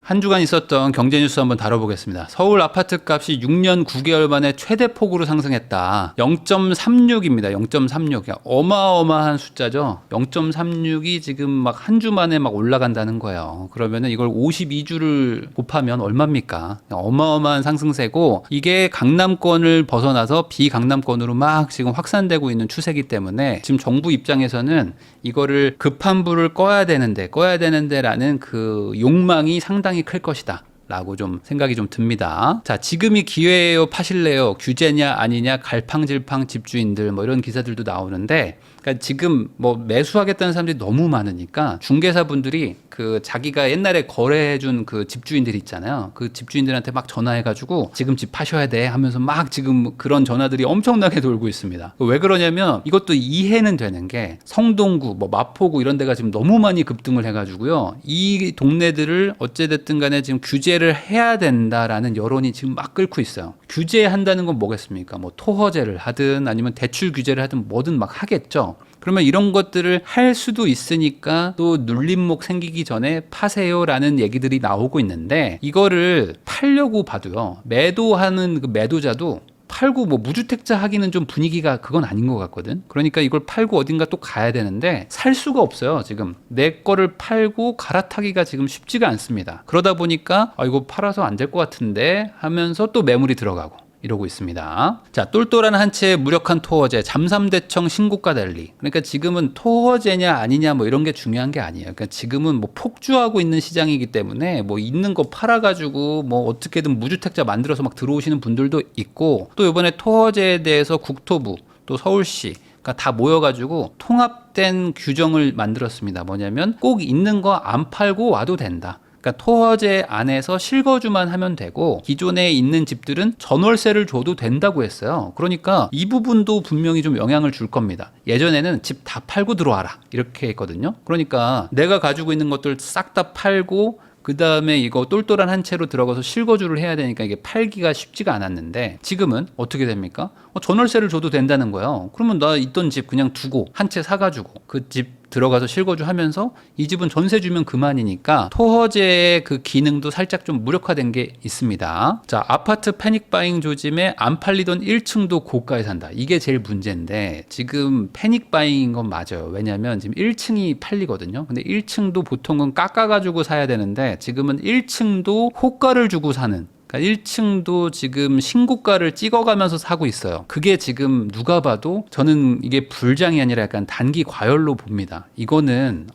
한 주간 있었던 경제 뉴스 한번 다뤄보겠습니다. 서울 아파트 값이 6년 9개월 만에 최대폭으로 상승했다. 0.36입니다. 0.36. 어마어마한 숫자죠. 0.36이 지금 막 한 주 만에 막 올라간다는 거예요. 그러면은 이걸 52주를 곱하면 얼마입니까? 어마어마한 상승세고, 이게 강남권을 벗어나서 비강남권으로 막 지금 확산되고 있는 추세이기 때문에 지금 정부 입장에서는 이거를 급한 불을 꺼야 되는데라는 그 욕망이 상당히 클 것이다 라고 좀 생각이 좀 듭니다. 자, 지금이 기회예요, 파실래요, 규제냐 아니냐, 갈팡질팡 집주인들 뭐 이런 기사들도 나오는데, 그러니까 지금 뭐 매수하겠다는 사람들이 너무 많으니까 중개사분들이 그 자기가 옛날에 거래해준 그 집주인들이 있잖아요. 그 집주인들한테 막 전화해가지고 지금 집 파셔야 돼 하면서 막 지금 그런 전화들이 엄청나게 돌고 있습니다. 왜 그러냐면 이것도 이해는 되는 게 성동구, 뭐 마포구 이런 데가 지금 너무 많이 급등을 해가지고요. 이 동네들을 어찌됐든 간에 지금 규제를 해야 된다라는 여론이 지금 막 끓고 있어요. 규제한다는 건 뭐겠습니까? 뭐 토허제를 하든 아니면 대출 규제를 하든 뭐든 막 하겠죠. 그러면 이런 것들을 할 수도 있으니까 또 눌림목 생기기 전에 파세요라는 얘기들이 나오고 있는데, 이거를 팔려고 봐도요, 매도하는 그 매도자도 팔고 뭐 무주택자 하기는 좀 분위기가 그건 아닌 것 같거든. 그러니까 이걸 팔고 어딘가 또 가야 되는데 살 수가 없어요. 지금 내 거를 팔고 갈아타기가 지금 쉽지가 않습니다. 그러다 보니까 이거 팔아서 안 될 것 같은데 하면서 또 매물이 들어가고 이러고 있습니다. 자, 똘똘한 한 채의 무력한 토어제, 잠삼대청 신고가 달리. 그러니까 지금은 토어제냐 아니냐 뭐 이런 게 중요한 게 아니에요. 그러니까 지금은 뭐 폭주하고 있는 시장이기 때문에 뭐 있는 거 팔아가지고 뭐 어떻게든 무주택자 만들어서 막 들어오시는 분들도 있고, 또 이번에 토어제에 대해서 국토부 또 서울시 다 모여가지고 통합된 규정을 만들었습니다. 뭐냐면 꼭 있는 거 안 팔고 와도 된다. 그러니까 토어제 안에서 실거주만 하면 되고 기존에 있는 집들은 전월세를 줘도 된다고 했어요. 그러니까 이 부분도 분명히 좀 영향을 줄 겁니다. 예전에는 집 다 팔고 들어와라 이렇게 했거든요. 그러니까 내가 가지고 있는 것들 싹 다 팔고 그 다음에 이거 똘똘한 한 채로 들어가서 실거주를 해야 되니까 이게 팔기가 쉽지가 않았는데, 지금은 어떻게 됩니까? 전월세를 줘도 된다는 거예요. 그러면 나 있던 집 그냥 두고 한 채 사가지고 그 집 들어가서 실거주 하면서 이 집은 전세 주면 그만이니까 토허제의 그 기능도 살짝 좀 무력화된 게 있습니다. 자, 아파트 패닉바잉 조짐에 안 팔리던 1층도 고가에 산다. 이게 제일 문제인데 지금 패닉바잉인 건 맞아요. 왜냐하면 지금 1층이 팔리거든요. 근데 1층도 보통은 깎아가지고 사야 되는데 지금은 1층도 호가를 주고 사는, 그러니까 1층도 지금 신고가를 찍어가면서 사고 있어요. 그게 지금 누가 봐도 저는 이게 불장이 아니라 약간 단기 과열로 봅니다. 이거는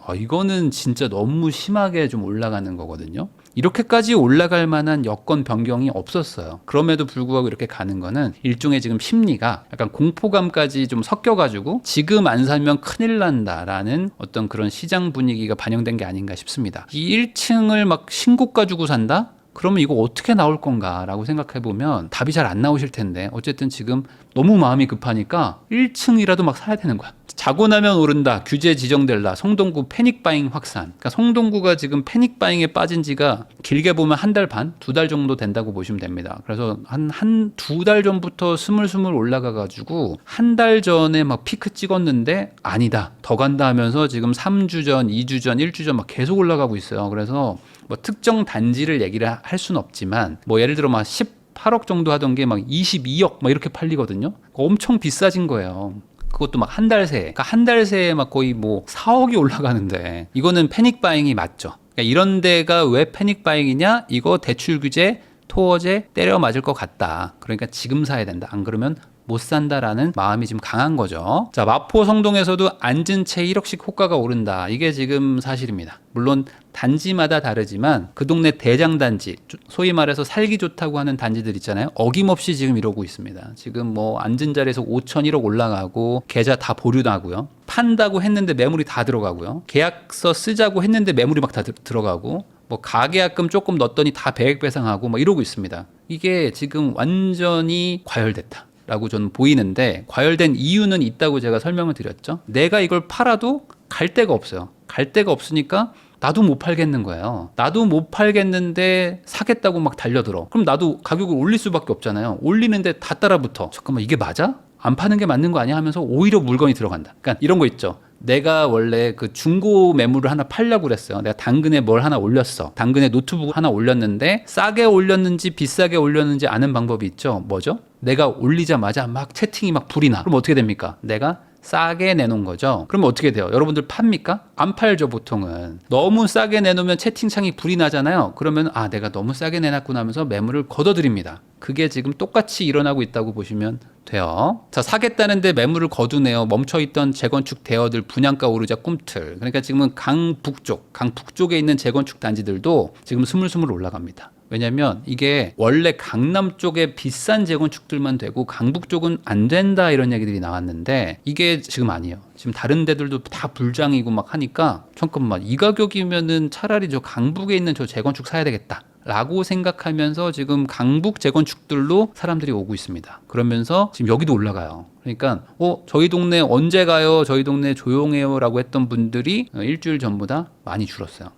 진짜 너무 심하게 좀 올라가는 거거든요. 이렇게까지 올라갈 만한 여건 변경이 없었어요. 그럼에도 불구하고 이렇게 가는 거는 일종의 지금 심리가 약간 공포감까지 좀 섞여가지고 지금 안 살면 큰일 난다라는 어떤 그런 시장 분위기가 반영된 게 아닌가 싶습니다. 이 1층을 막 신고가 주고 산다? 그러면 이거 어떻게 나올 건가라고 생각해보면 답이 잘 안 나오실 텐데, 어쨌든 지금 너무 마음이 급하니까 1층이라도 막 사야 되는 거야. 자고 나면 오른다, 규제 지정될라, 성동구 패닉바잉 확산. 그러니까 성동구가 지금 패닉바잉에 빠진 지가 길게 보면 한 달 반, 2달 정도 된다고 보시면 됩니다. 그래서 한 2달 전부터 스물스물 올라가가지고 한 달 전에 막 피크 찍었는데 아니다, 더 간다 하면서 지금 3주 전, 2주 전, 1주 전 막 계속 올라가고 있어요. 그래서 뭐 특정 단지를 얘기를 할 수는 없지만 뭐 예를 들어 막 18억 정도 하던 게 막 22억 막 이렇게 팔리거든요. 엄청 비싸진 거예요. 그것도 막 한 달 새. 그러니까 한 달 새에 막 거의 뭐 4억이 올라가는데 이거는 패닉바잉이 맞죠. 그러니까 이런 데가 왜 패닉바잉이냐? 이거 대출 규제, 토어제 때려 맞을 것 같다. 그러니까 지금 사야 된다. 안 그러면 못 산다라는 마음이 지금 강한 거죠. 자, 마포 성동에서도 앉은 채 1억씩 호가가 오른다. 이게 지금 사실입니다. 물론 단지마다 다르지만 그 동네 대장단지, 소위 말해서 살기 좋다고 하는 단지들 있잖아요. 어김없이 지금 이러고 있습니다. 지금 뭐 앉은 자리에서 5천 1억 올라가고 계좌 다 보류나고요. 판다고 했는데 매물이 다 들어가고요. 계약서 쓰자고 했는데 매물이 막 다 들어가고, 뭐 가계약금 조금 넣었더니 다 배액 배상하고 막 이러고 있습니다. 이게 지금 완전히 과열됐다 라고 저는 보이는데, 과열된 이유는 있다고 제가 설명을 드렸죠. 내가 이걸 팔아도 갈 데가 없어요. 갈 데가 없으니까 나도 못 팔겠는 거예요. 나도 못 팔겠는데 사겠다고 막 달려들어. 그럼 나도 가격을 올릴 수밖에 없잖아요. 올리는데 다 따라붙어. 잠깐만, 이게 맞아? 안 파는 게 맞는 거 아니야? 하면서 오히려 물건이 들어간다. 그러니까 이런 거 있죠. 내가 원래 그 중고 매물을 하나 팔려고 그랬어요. 내가 당근에 뭘 하나 올렸어. 당근에 노트북 하나 올렸는데 싸게 올렸는지 비싸게 올렸는지 아는 방법이 있죠. 뭐죠? 내가 올리자마자 막 채팅이 막 불이 나. 그럼 어떻게 됩니까? 내가 싸게 내놓은 거죠. 그러면 어떻게 돼요? 여러분들 팝니까? 안 팔죠, 보통은. 너무 싸게 내놓으면 채팅창이 불이 나잖아요. 그러면 아, 내가 너무 싸게 내놨구나 하면서 매물을 걷어들입니다. 그게 지금 똑같이 일어나고 있다고 보시면 돼요. 자, 사겠다는데 매물을 거두네요. 멈춰있던 재건축 대여들 분양가 오르자 꿈틀. 그러니까 지금은 강북쪽에 있는 재건축 단지들도 지금 스물스물 올라갑니다. 왜냐면 이게 원래 강남 쪽에 비싼 재건축들만 되고 강북 쪽은 안 된다 이런 얘기들이 나왔는데 이게 지금 아니에요. 지금 다른 데들도 다 불장이고 막 하니까 잠깐만 이 가격이면은 차라리 저 강북에 있는 저 재건축 사야 되겠다. 라고 생각하면서 지금 강북 재건축들로 사람들이 오고 있습니다. 그러면서 지금 여기도 올라가요. 그러니까 저희 동네 언제 가요? 저희 동네 조용해요 라고 했던 분들이 일주일 전보다 많이 줄었어요.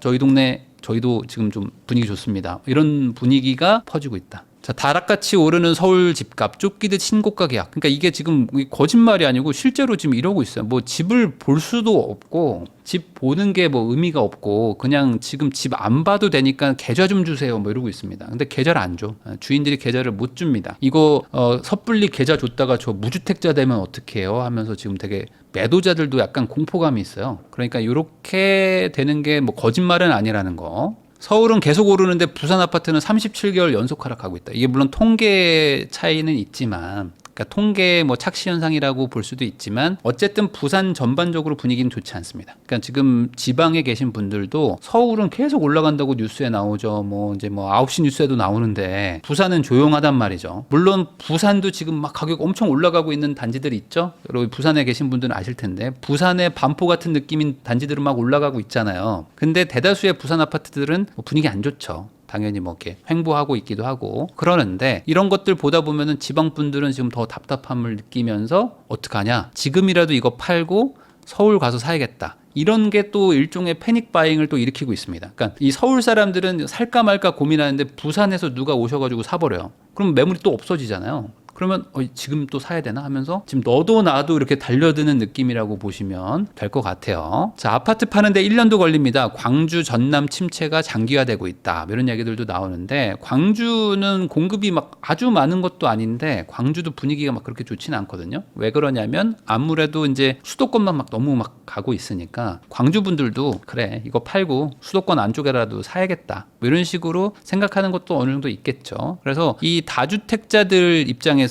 저희 동네 저희도 지금 좀 분위기 좋습니다. 이런 분위기가 퍼지고 있다. 자, 다락같이 오르는 서울 집값, 쫓기듯 신고가 계약. 그러니까 이게 지금 거짓말이 아니고 실제로 지금 이러고 있어요. 뭐 집을 볼 수도 없고 집 보는 게 뭐 의미가 없고 그냥 지금 집 안 봐도 되니까 계좌 좀 주세요 뭐 이러고 있습니다. 근데 계좌를 안 줘. 주인들이 계좌를 못 줍니다. 이거 섣불리 계좌 줬다가 저 무주택자 되면 어떡해요 하면서 지금 되게 매도자들도 약간 공포감이 있어요. 그러니까 이렇게 되는 게 뭐 거짓말은 아니라는 거. 서울은 계속 오르는데 부산 아파트는 37개월 연속 하락하고 있다. 이게 물론 통계 차이는 있지만 그러니까 통계 뭐 착시 현상이라고 볼 수도 있지만 어쨌든 부산 전반적으로 분위기는 좋지 않습니다. 그러니까 지금 지방에 계신 분들도 서울은 계속 올라간다고 뉴스에 나오죠. 뭐 이제 뭐 9시 뉴스에도 나오는데 부산은 조용하단 말이죠. 물론 부산도 지금 막 가격 엄청 올라가고 있는 단지들이 있죠. 여러분 부산에 계신 분들은 아실 텐데 부산의 반포 같은 느낌인 단지들은 막 올라가고 있잖아요. 근데 대다수의 부산 아파트들은 분위기 안 좋죠. 당연히 뭐 이렇게 횡보하고 있기도 하고 그러는데 이런 것들 보다 보면은 지방 분들은 지금 더 답답함을 느끼면서 어떡하냐 지금이라도 이거 팔고 서울 가서 사야겠다 이런 게 또 일종의 패닉 바잉을 또 일으키고 있습니다. 그러니까 이 서울 사람들은 살까 말까 고민하는데 부산에서 누가 오셔가지고 사버려요. 그럼 매물이 또 없어지잖아요. 그러면 지금 또 사야 되나 하면서 지금 너도 나도 이렇게 달려드는 느낌이라고 보시면 될 것 같아요. 자, 아파트 파는데 1년도 걸립니다. 광주 전남 침체가 장기화되고 있다. 이런 얘기들도 나오는데 광주는 공급이 막 아주 많은 것도 아닌데 광주도 분위기가 막 그렇게 좋지는 않거든요. 왜 그러냐면 아무래도 이제 수도권만 막 너무 막 가고 있으니까 광주 분들도 그래 이거 팔고 수도권 안쪽에라도 사야겠다. 뭐 이런 식으로 생각하는 것도 어느 정도 있겠죠. 그래서 이 다주택자들 입장에서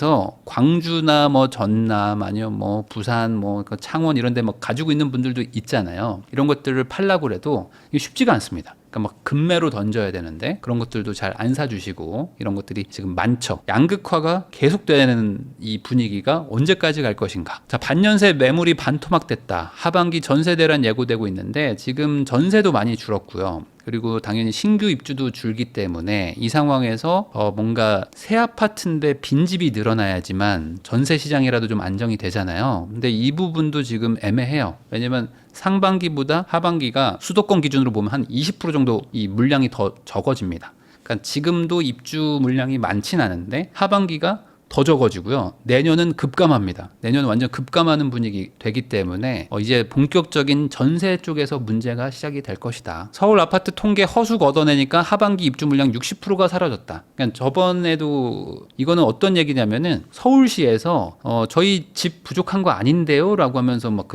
광주나 뭐 전남 아니면 뭐 부산 뭐 창원 이런 데 뭐 가지고 있는 분들도 있잖아요. 이런 것들을 팔라고 해도 이게 쉽지가 않습니다. 그러니까 막 금매로 던져야 되는데 그런 것들도 잘 안 사주시고 이런 것들이 지금 많죠. 양극화가 계속되는 이 분위기가 언제까지 갈 것인가. 자, 반년새 매물이 반토막됐다. 하반기 전세 대란 예고되고 있는데 지금 전세도 많이 줄었고요. 그리고 당연히 신규 입주도 줄기 때문에 이 상황에서 뭔가 새 아파트인데 빈집이 늘어나야지만 전세 시장이라도 좀 안정이 되잖아요. 근데 이 부분도 지금 애매해요. 왜냐면 상반기보다 하반기가 수도권 기준으로 보면 한 20% 정도 이 물량이 더 적어집니다. 그러니까 지금도 입주 물량이 많진 않은데 하반기가 더 적어지고요. 내년은 급감합니다. 내년은 완전 급감하는 분위기 되기 때문에 이제 본격적인 전세 쪽에서 문제가 시작이 될 것이다. 서울 아파트 통계 허수 걷어내니까 하반기 입주 물량 60%가 사라졌다. 그러니까 저번에도 이거는 어떤 얘기냐면은 서울시에서 저희 집 부족한 거 아닌데요? 라고 하면서 막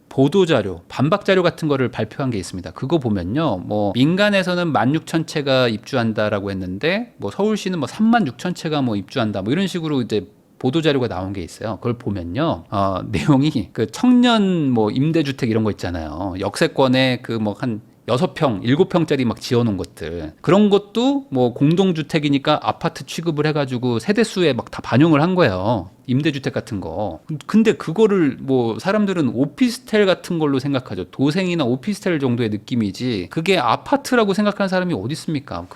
보도자료, 반박자료 같은 거를 발표한 게 있습니다. 그거 보면요. 뭐 민간에서는 16,000채가 입주한다라고 했는데 뭐 서울시는 뭐 36,000채가 뭐 입주한다. 뭐 이런 식으로 이제 보도자료가 나온 게 있어요. 그걸 보면요. 내용이 청년 뭐 임대주택 이런 거 있잖아요. 역세권에 뭐 한 6평, 7평짜리 막 지어놓은 것들. 그런 것도 뭐 공동주택이니까 아파트 취급을 해가지고 세대수에 막 다 반영을 한 거예요. 임대주택 같은 거. 근데 그거를 뭐 사람들은 오피스텔 같은 걸로 생각하죠. 도생이나 오피스텔 정도의 느낌이지. 그게 아파트라고 생각하는 사람이 어디 있습니까?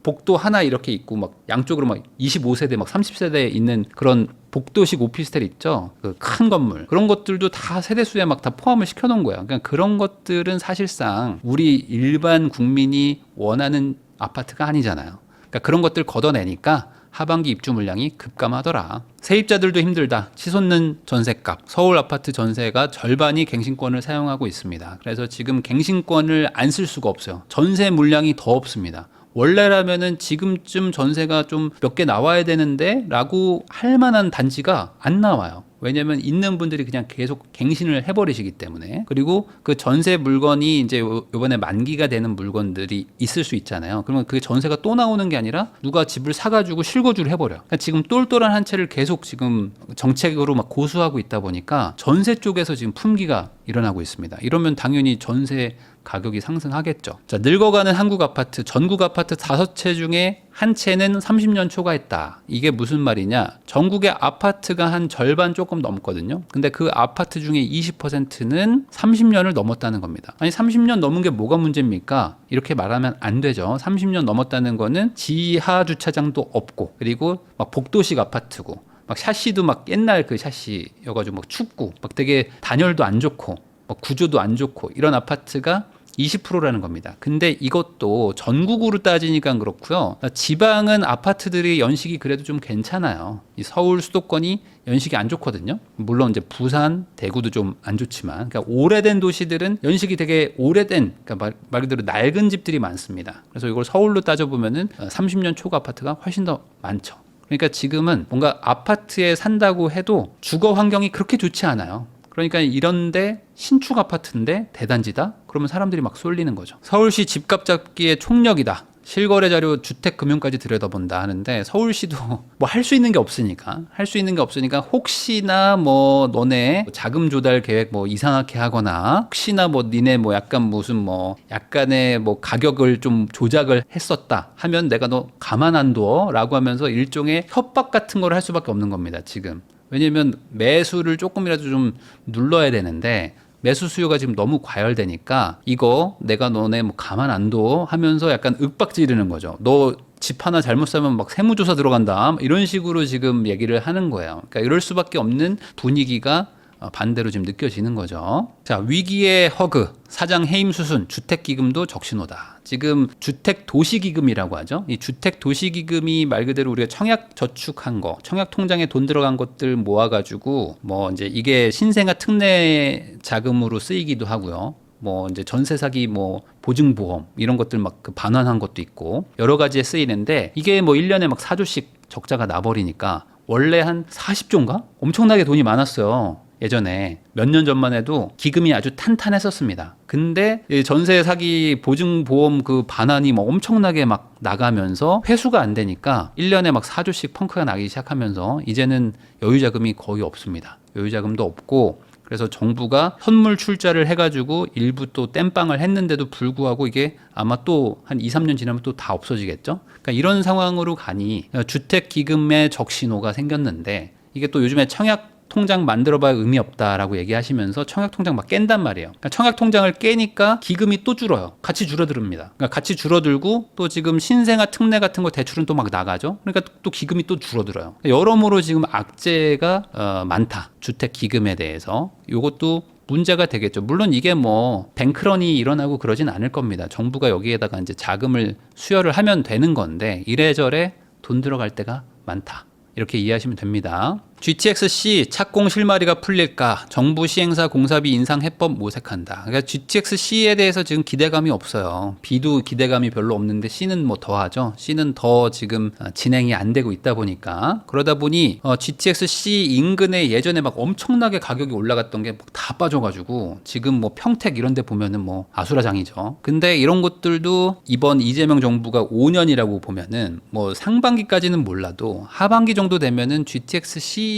복도 하나 이렇게 있고 막 양쪽으로 막 25세대 막 30세대 있는 그런 복도식 오피스텔 있죠. 큰 건물. 그런 것들도 다 세대수에 막 다 포함을 시켜 놓은 거예요. 그러니까 그런 것들은 사실상 우리 일반 국민이 원하는 아파트가 아니잖아요. 그러니까 그런 것들 걷어내니까 하반기 입주 물량이 급감하더라. 세입자들도 힘들다. 치솟는 전세값. 서울 아파트 전세가 절반이 갱신권을 사용하고 있습니다. 그래서 지금 갱신권을 안 쓸 수가 없어요. 전세 물량이 더 없습니다. 원래라면은 지금쯤 전세가 좀 몇 개 나와야 되는데 라고 할 만한 단지가 안 나와요. 왜냐면 있는 분들이 그냥 계속 갱신을 해버리시기 때문에. 그리고 그 전세 물건이 이제 이번에 만기가 되는 물건들이 있을 수 있잖아요. 그러면 그 전세가 또 나오는 게 아니라 누가 집을 사가지고 실거주를 해버려. 그러니까 지금 똘똘한 한 채를 계속 지금 정책으로 막 고수하고 있다 보니까 전세 쪽에서 지금 품귀가 일어나고 있습니다. 이러면 당연히 전세 가격이 상승하겠죠. 자, 늙어가는 한국 아파트, 전국 아파트 5채 중에 한 채는 30년 초과했다. 이게 무슨 말이냐? 전국의 아파트가 한 절반 조금 넘거든요. 근데 그 아파트 중에 20%는 30년을 넘었다는 겁니다. 아니 30년 넘은 게 뭐가 문제입니까? 이렇게 말하면 안 되죠. 30년 넘었다는 거는 지하 주차장도 없고, 그리고 막 복도식 아파트고, 막 샤시도 막 옛날 그 샤시여가지고 막 춥고, 막 되게 단열도 안 좋고, 막 구조도 안 좋고, 이런 아파트가 20%라는 겁니다. 근데 이것도 전국으로 따지니까 그렇고요. 지방은 아파트들이 연식이 그래도 좀 괜찮아요. 이 서울 수도권이 연식이 안 좋거든요. 물론 이제 부산, 대구도 좀 안 좋지만, 그러니까 오래된 도시들은 연식이 되게 오래된, 그러니까 말 그대로 낡은 집들이 많습니다. 그래서 이걸 서울로 따져보면은 30년 초과 아파트가 훨씬 더 많죠. 그러니까 지금은 뭔가 아파트에 산다고 해도 주거 환경이 그렇게 좋지 않아요. 그러니까 이런데 신축 아파트인데 대단지다? 그러면 사람들이 막 쏠리는 거죠. 서울시 집값 잡기의 총력이다. 실거래 자료 주택금융까지 들여다본다 하는데 서울시도 뭐 할 수 있는 게 없으니까 혹시나 뭐 너네 자금 조달 계획 뭐 이상하게 하거나 혹시나 뭐 니네 뭐 약간 무슨 뭐 약간의 뭐 가격을 좀 조작을 했었다 하면 내가 너 가만 안 둬 라고 하면서 일종의 협박 같은 걸 할 수밖에 없는 겁니다. 지금. 왜냐면 매수를 조금이라도 좀 눌러야 되는데 매수 수요가 지금 너무 과열되니까 이거 내가 너네 뭐 가만 안 둬 하면서 약간 윽박 지르는 거죠. 너 집 하나 잘못 사면 막 세무조사 들어간다. 이런 식으로 지금 얘기를 하는 거예요. 그러니까 이럴 수밖에 없는 분위기가 반대로 지금 느껴지는 거죠. 자, 위기의 허그, 사장 해임 수순, 주택기금도 적신호다. 지금 주택도시기금이라고 하죠. 이 주택도시기금이 말 그대로 우리가 청약 저축한 거, 청약 통장에 돈 들어간 것들 모아가지고 뭐 이제 이게 신생아 특례 자금으로 쓰이기도 하고요. 뭐 이제 전세 사기 뭐 보증보험 이런 것들 막 그 반환한 것도 있고 여러 가지에 쓰이는데 이게 뭐 1년에 막 4조씩 적자가 나버리니까 원래 한 40조인가? 엄청나게 돈이 많았어요. 예전에 몇 년 전만 해도 기금이 아주 탄탄했었습니다. 근데 전세 사기 보증보험 그 반환이 뭐 엄청나게 막 나가면서 회수가 안 되니까 1년에 막 4조씩 펑크가 나기 시작하면서 이제는 여유자금이 거의 없습니다. 여유자금도 없고 그래서 정부가 선물 출자를 해가지고 일부 또 땜빵을 했는데도 불구하고 이게 아마 또 한 2, 3년 지나면 또 다 없어지겠죠. 그러니까 이런 상황으로 가니 주택기금의 적신호가 생겼는데 이게 또 요즘에 청약 통장 만들어봐야 의미 없다라고 얘기하시면서 청약 통장 막 깬단 말이에요. 그러니까 청약 통장을 깨니까 기금이 또 줄어요. 같이 줄어듭니다. 그러니까 같이 줄어들고 또 지금 신생아 특례 같은 거 대출은 또 막 나가죠. 그러니까 또 기금이 또 줄어들어요. 여러모로 지금 악재가 많다. 주택 기금에 대해서 이것도 문제가 되겠죠. 물론 이게 뭐 뱅크런이 일어나고 그러진 않을 겁니다. 정부가 여기에다가 이제 자금을 수여를 하면 되는 건데 이래저래 돈 들어갈 때가 많다. 이렇게 이해하시면 됩니다. GTX-C 착공 실마리가 풀릴까? 정부 시행사 공사비 인상 해법 모색한다. 그러니까 GTX-C에 대해서 지금 기대감이 없어요. B도 기대감이 별로 없는데 C는 뭐 더하죠. C는 더 지금 진행이 안 되고 있다 보니까 그러다 보니 GTX-C 인근에 예전에 막 엄청나게 가격이 올라갔던 게 다 빠져가지고 지금 뭐 평택 이런 데 보면은 뭐 아수라장이죠. 근데 이런 것들도 이번 이재명 정부가 5년이라고 보면은 뭐 상반기까지는 몰라도 하반기 정도 되면은 GTX-C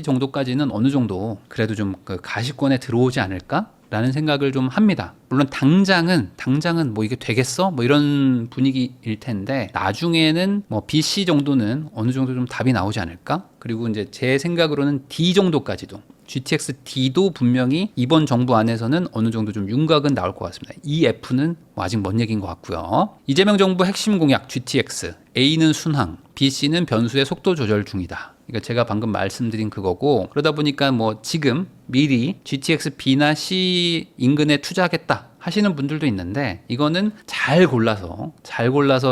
정도까지는 어느 정도 그래도 좀 그 가시권에 들어오지 않을까? 라는 생각을 좀 합니다. 물론 당장은 뭐 이게 되겠어? 뭐 이런 분위기일 텐데 나중에는 뭐 BC 정도는 어느 정도 좀 답이 나오지 않을까? 그리고 이제 제 생각으로는 D 정도까지도 GTX D도 분명히 이번 정부 안에서는 어느 정도 좀 윤곽은 나올 것 같습니다. 이 F는 뭐 아직 먼 얘기인 것 같고요. 이재명 정부 핵심 공약 GTX A는 순항, B, C는 변수의 속도 조절 중이다. 이거 제가 방금 말씀드린 그거고 그러다 보니까 뭐 지금 미리 GTX B나 C 인근에 투자하겠다 하시는 분들도 있는데 이거는 잘 골라서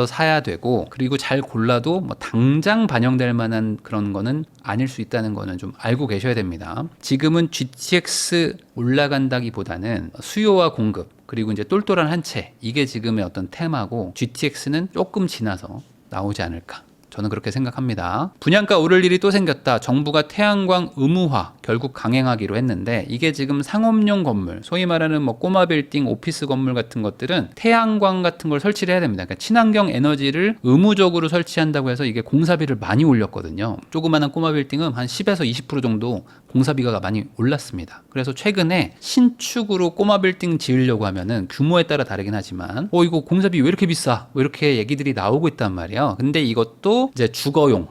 사야 되고 그리고 잘 골라도 뭐 당장 반영될 만한 그런 거는 아닐 수 있다는 거는 좀 알고 계셔야 됩니다. 지금은 GTX 올라간다기보다는 수요와 공급 그리고 이제 똘똘한 한 채 이게 지금의 어떤 테마고 GTX는 조금 지나서 나오지 않을까. 저는 그렇게 생각합니다. 분양가 오를 일이 또 생겼다. 정부가 태양광 의무화 결국 강행하기로 했는데 이게 지금 상업용 건물, 소위 말하는 뭐 꼬마 빌딩, 오피스 건물 같은 것들은 태양광 같은 걸 설치를 해야 됩니다. 그러니까 친환경 에너지를 의무적으로 설치한다고 해서 이게 공사비를 많이 올렸거든요. 조그마한 꼬마 빌딩은 한 10에서 20% 정도 공사비가 많이 올랐습니다. 그래서 최근에 신축으로 꼬마 빌딩 지으려고 하면은 규모에 따라 다르긴 하지만 이거 공사비 왜 이렇게 비싸? 뭐 이렇게 얘기들이 나오고 있단 말이에요. 근데 이것도 이제 주거용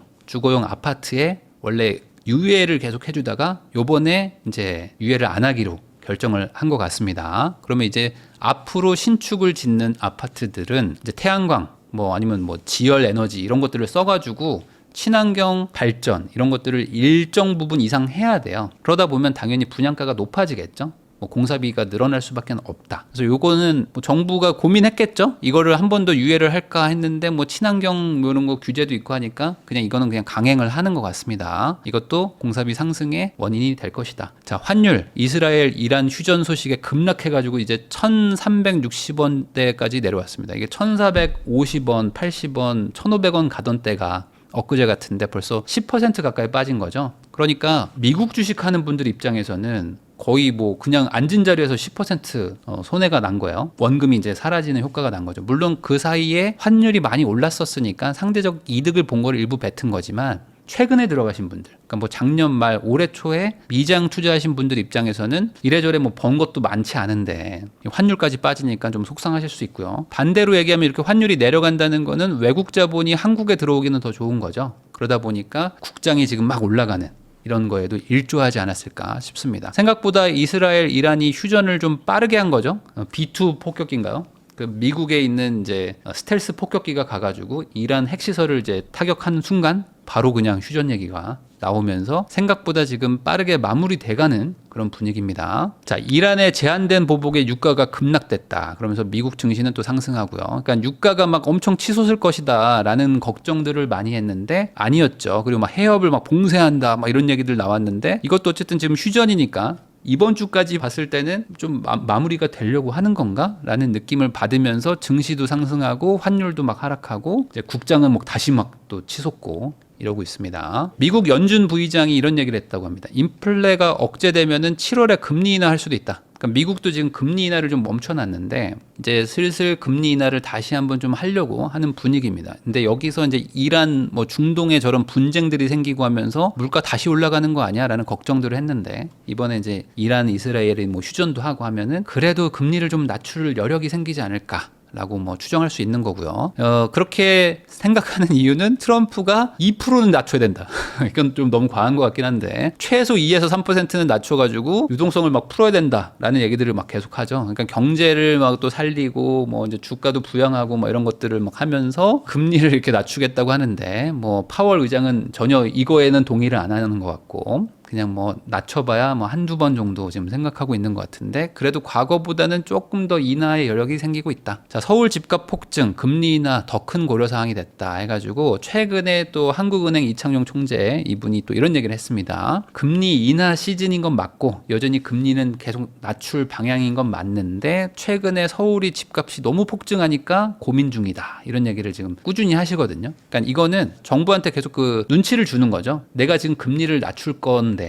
아파트에 원래 유예를 계속 해주다가 요번에 이제 유예를 안 하기로 결정을 한 것 같습니다. 그러면 이제 앞으로 신축을 짓는 아파트들은 이제 태양광 뭐 아니면 뭐 지열 에너지 이런 것들을 써가지고 친환경 발전 이런 것들을 일정 부분 이상 해야 돼요. 그러다 보면 당연히 분양가가 높아지겠죠. 뭐 공사비가 늘어날 수밖에 없다. 그래서 요거는 뭐 정부가 고민했겠죠. 이거를 한 번 더 유예를 할까 했는데 뭐 친환경 이런 거 규제도 있고 하니까 그냥 이거는 그냥 강행을 하는 것 같습니다. 이것도 공사비 상승의 원인이 될 것이다. 자, 환율 이스라엘 이란 휴전 소식에 급락해가지고 이제 1,360원대까지 내려왔습니다. 이게 1,450원, 80원, 1,500원 가던 때가 엊그제 같은데 벌써 10% 가까이 빠진 거죠. 그러니까 미국 주식하는 분들 입장에서는 거의 뭐 그냥 앉은 자리에서 10% 손해가 난 거예요. 원금이 이제 사라지는 효과가 난 거죠. 물론 그 사이에 환율이 많이 올랐었으니까 상대적 이득을 본 거를 일부 뱉은 거지만 최근에 들어가신 분들, 그러니까 뭐 작년 말 올해 초에 미장 투자하신 분들 입장에서는 이래저래 뭐 번 것도 많지 않은데 환율까지 빠지니까 좀 속상하실 수 있고요. 반대로 얘기하면 이렇게 환율이 내려간다는 거는 외국 자본이 한국에 들어오기는 더 좋은 거죠. 그러다 보니까 국장이 지금 막 올라가는 이런 거에도 일조하지 않았을까 싶습니다. 생각보다 이스라엘, 이란이 휴전을 좀 빠르게 한 거죠. B2 폭격기인가요? 그 미국에 있는 이제 스텔스 폭격기가 가가지고 이란 핵시설을 이제 타격하는 순간 바로 그냥 휴전 얘기가 나오면서 생각보다 지금 빠르게 마무리돼가는 그런 분위기입니다. 자, 이란의 제한된 보복에 유가가 급락됐다. 그러면서 미국 증시는 또 상승하고요. 그러니까 유가가 막 엄청 치솟을 것이다라는 걱정들을 많이 했는데 아니었죠. 그리고 막 해협을 막 봉쇄한다, 막 이런 얘기들 나왔는데 이것도 어쨌든 지금 휴전이니까. 이번 주까지 봤을 때는 좀 마무리가 되려고 하는 건가? 라는 느낌을 받으면서 증시도 상승하고 환율도 막 하락하고 이제 국장은 뭐 다시 막 또 치솟고 이러고 있습니다. 미국 연준 부의장이 이런 얘기를 했다고 합니다. 인플레가 억제되면은 7월에 금리 인하할 수도 있다. 그러니까 미국도 지금 금리 인하를 좀 멈춰놨는데 이제 슬슬 금리 인하를 다시 한번 좀 하려고 하는 분위기입니다. 근데 여기서 이제 이란 뭐 중동에 저런 분쟁들이 생기고 하면서 물가 다시 올라가는 거 아니야라는 걱정들을 했는데 이번에 이제 이란 이스라엘이 뭐 휴전도 하고 하면은 그래도 금리를 좀 낮출 여력이 생기지 않을까. 라고 뭐 추정할 수 있는 거고요. 그렇게 생각하는 이유는 트럼프가 2%는 낮춰야 된다. 이건 좀 너무 과한 것 같긴 한데 최소 2에서 3%는 낮춰가지고 유동성을 막 풀어야 된다라는 얘기들을 막 계속하죠. 그러니까 경제를 막 또 살리고 뭐 이제 주가도 부양하고 뭐 이런 것들을 막 하면서 금리를 이렇게 낮추겠다고 하는데 뭐 파월 의장은 전혀 이거에는 동의를 안 하는 것 같고. 그냥 뭐 낮춰봐야 뭐 한두 번 정도 지금 생각하고 있는 것 같은데 그래도 과거보다는 조금 더 인하의 여력이 생기고 있다. 자, 서울 집값 폭증, 금리 인하 더 큰 고려 사항이 됐다 해가지고 최근에 또 한국은행 이창용 총재 이분이 또 이런 얘기를 했습니다. 금리 인하 시즌인 건 맞고 여전히 금리는 계속 낮출 방향인 건 맞는데 최근에 서울이 집값이 너무 폭증하니까 고민 중이다. 이런 얘기를 지금 꾸준히 하시거든요. 그러니까 이거는 정부한테 계속 그 눈치를 주는 거죠. 내가 지금 금리를 낮출 건데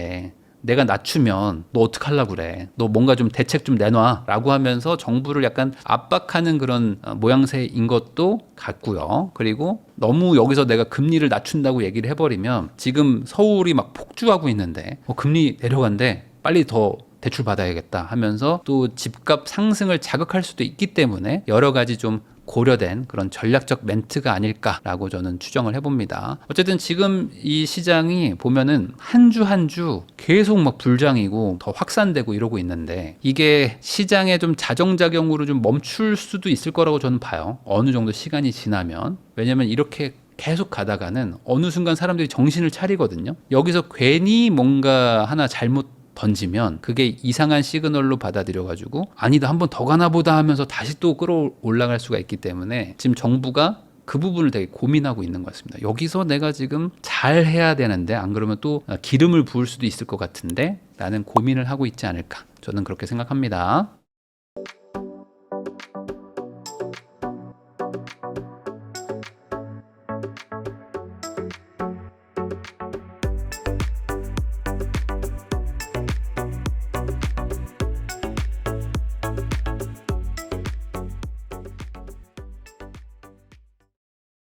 내가 낮추면 너 어떡하려고 그래. 너 뭔가 좀 대책 좀 내놔 라고 하면서 정부를 약간 압박하는 그런 모양새인 것도 같고요. 그리고 너무 여기서 내가 금리를 낮춘다고 얘기를 해버리면 지금 서울이 막 폭주하고 있는데 금리 내려간대 빨리 더 대출 받아야겠다 하면서 또 집값 상승을 자극할 수도 있기 때문에 여러 가지 좀 고려된 그런 전략적 멘트가 아닐까라고 저는 추정을 해봅니다. 어쨌든 지금 이 시장이 보면은 한 주 한 주 계속 막 불장이고 더 확산되고 이러고 있는데 이게 시장에 좀 자정작용으로 좀 멈출 수도 있을 거라고 저는 봐요. 어느 정도 시간이 지나면. 왜냐면 이렇게 계속 가다가는 어느 순간 사람들이 정신을 차리거든요. 여기서 괜히 뭔가 하나 잘못 던지면 그게 이상한 시그널로 받아들여가지고 아니다 한 번 더 가나 보다 하면서 다시 또 끌어올라갈 수가 있기 때문에 지금 정부가 그 부분을 되게 고민하고 있는 것 같습니다. 여기서 내가 지금 잘 해야 되는데 안 그러면 또 기름을 부을 수도 있을 것 같은데 라는 고민을 하고 있지 않을까 저는 그렇게 생각합니다.